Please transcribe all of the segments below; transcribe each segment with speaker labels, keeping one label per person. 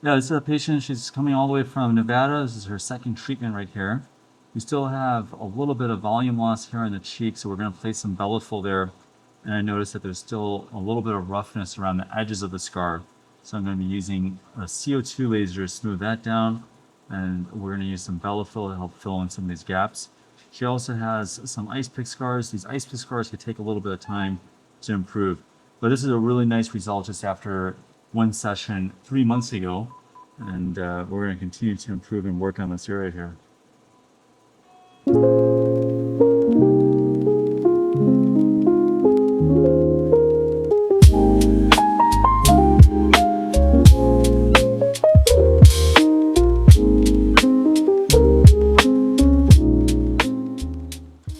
Speaker 1: Yeah, this is a patient. She's coming all the way from Nevada. This is her second treatment right here. We still have a little bit of volume loss here in the cheek, so we're going to place some Bellafill there. And I noticed that there's still a little bit of roughness around the edges of the scar. So I'm going to be using a CO2 laser to smooth that down. And we're going to use some Bellafill to help fill in some of these gaps. She also has some ice pick scars. These ice pick scars could take a little bit of time to improve. But this is a really nice result just after one session 3 months ago. And we're going to continue to improve and work on this area here.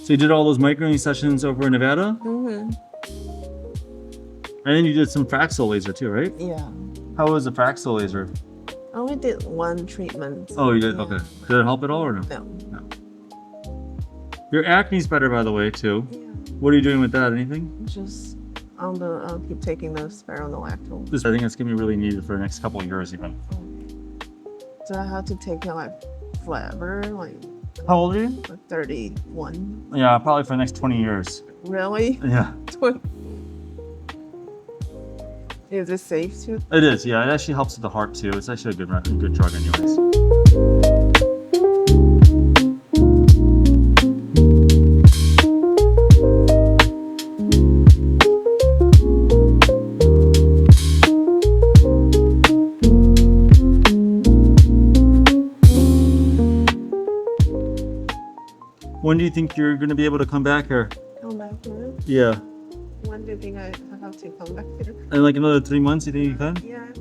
Speaker 1: So you did all those microneedling sessions over in Nevada?
Speaker 2: Mm-hmm.
Speaker 1: And then you did some Fractional laser too, right?
Speaker 2: Yeah.
Speaker 1: How was the Fractional laser?
Speaker 2: I only did one treatment.
Speaker 1: Oh, you did?
Speaker 2: Yeah.
Speaker 1: Okay. Did it help at all or no?
Speaker 2: No.
Speaker 1: Your acne's better, by the way, too.
Speaker 2: Yeah.
Speaker 1: What are you doing with that? Anything?
Speaker 2: Just on the keep taking the spironolactone.
Speaker 1: I think it's going to be really needed for the next couple of years even.
Speaker 2: Do I have to take it like forever? Like
Speaker 1: How old are you?
Speaker 2: 31.
Speaker 1: Yeah, probably for the next 20 years.
Speaker 2: Really?
Speaker 1: Yeah.
Speaker 2: Is it safe to?
Speaker 1: It is, yeah. It actually helps with the heart too. It's actually a good drug anyways. When do you think you're going to be able to come back here?
Speaker 2: Come back here?
Speaker 1: Yeah.
Speaker 2: When do you think I have to come back here?
Speaker 1: In like another 3 months, you think you can?
Speaker 2: Yeah, I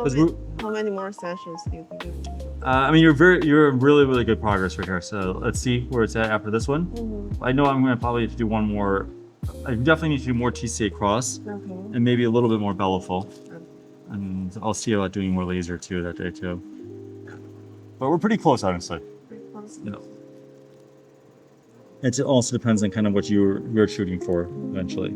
Speaker 2: can. How many more sessions do you think?
Speaker 1: I mean, you're in really good progress right here. So let's see where it's at after this one.
Speaker 2: Mm-hmm.
Speaker 1: I know I'm going to probably have to do one more. I definitely need to do more TCA Cross
Speaker 2: Okay.
Speaker 1: and maybe a little bit more Bellafill.
Speaker 2: Okay.
Speaker 1: And I'll see about doing more laser too that day too. But we're pretty close, honestly. You know. It also depends on kind of what you're shooting for eventually.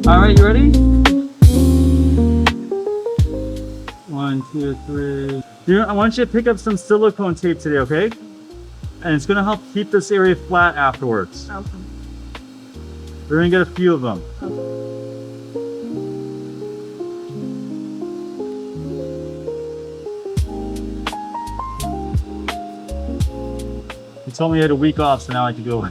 Speaker 1: Alright, you ready? 1, 2, 3. I want you to pick up some silicone tape today, okay? And it's going to help keep this area flat afterwards.
Speaker 2: Okay.
Speaker 1: We're going to get a few of them. You told me you had a week off, so now I can go.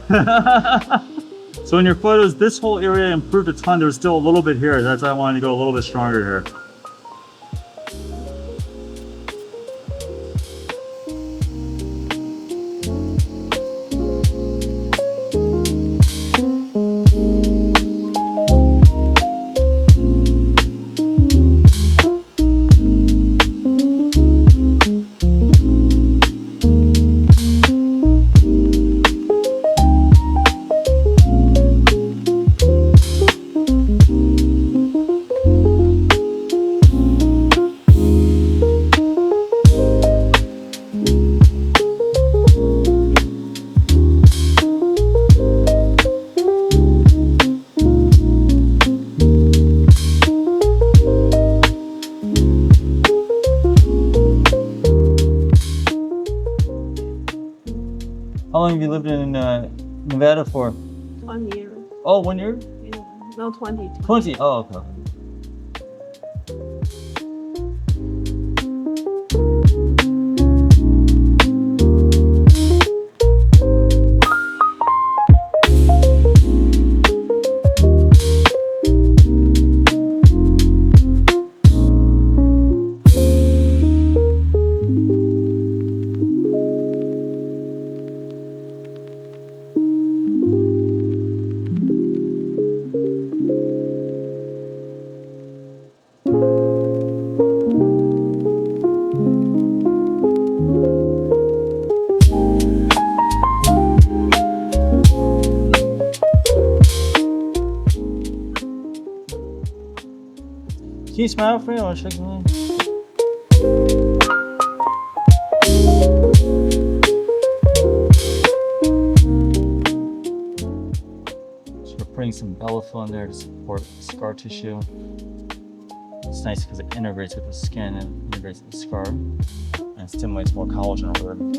Speaker 1: So in your photos, this whole area improved a ton. There was still a little bit here. That's why I wanted to go a little bit stronger here. How long have you lived in Nevada for?
Speaker 2: 20 1 year.
Speaker 1: Oh, 1 year?
Speaker 2: Yeah. No, 20.
Speaker 1: 20. Oh, okay. Can you smile for me? I want to shake your hand. Sort of putting some Bellafill in there to support scar tissue. It's nice because it integrates with the skin and integrates with the scar and stimulates more collagen over there.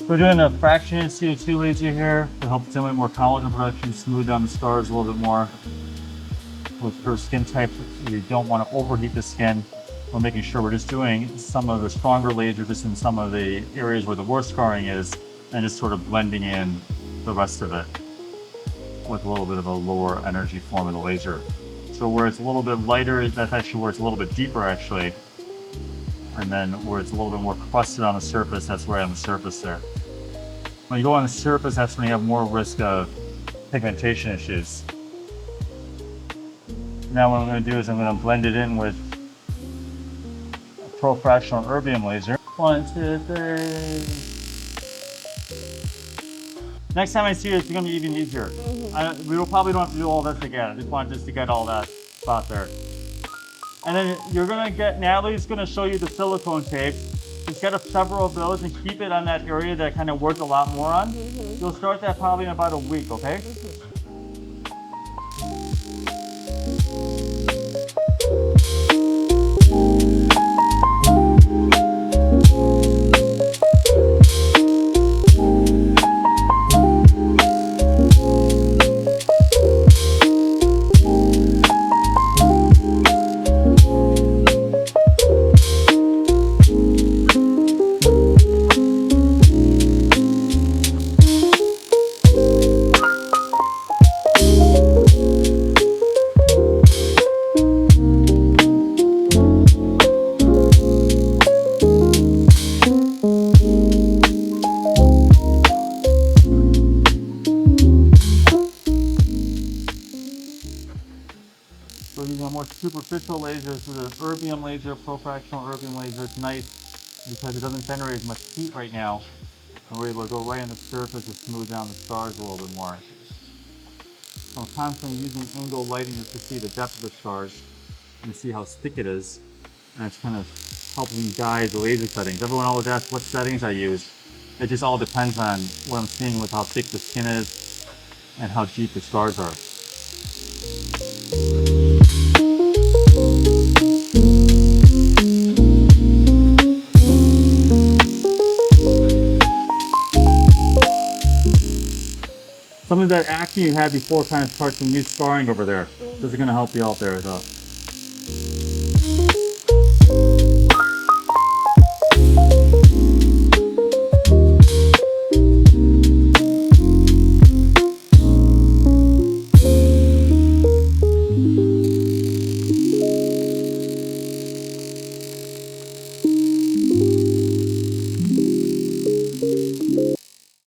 Speaker 1: We're doing a fractional CO2 laser here to help stimulate more collagen production, smooth down the scars a little bit more. With her skin type, you don't want to overheat the skin. We're making sure we're just doing some of the stronger lasers just in some of the areas where the worst scarring is, and just sort of blending in the rest of it with a little bit of a lower energy form of the laser. So where it's a little bit lighter, that's actually where it's a little bit deeper actually. And then where it's a little bit more crusted on the surface, that's right on the surface there. When you go on the surface, that's when you have more risk of pigmentation issues. Now what I'm going to do is I'm going to blend it in with a fractional erbium laser. 1, 2, 3. Next time I see you, it's going to be even easier. We will probably don't have to do all this again. I just wanted just to get all that spot there. And then you're going to get, Natalie's going to show you the silicone tape. Just get several of those and keep it on that area that kind of worked a lot more on. You'll start that probably in about a week, okay? So using a more superficial laser, so the erbium laser, fractional erbium laser, it's nice because it doesn't generate as much heat right now. And we're able to go right on the surface to smooth down the scars a little bit more. So I'm constantly using angle lighting just to see the depth of the scars and see how thick it is. And it's kind of helping guide the laser settings. Everyone always asks what settings I use. It just all depends on what I'm seeing with how thick the skin is and how deep the scars are. Some of that acne you had before kind of starts some new scarring over there. This is going to help you out there. So.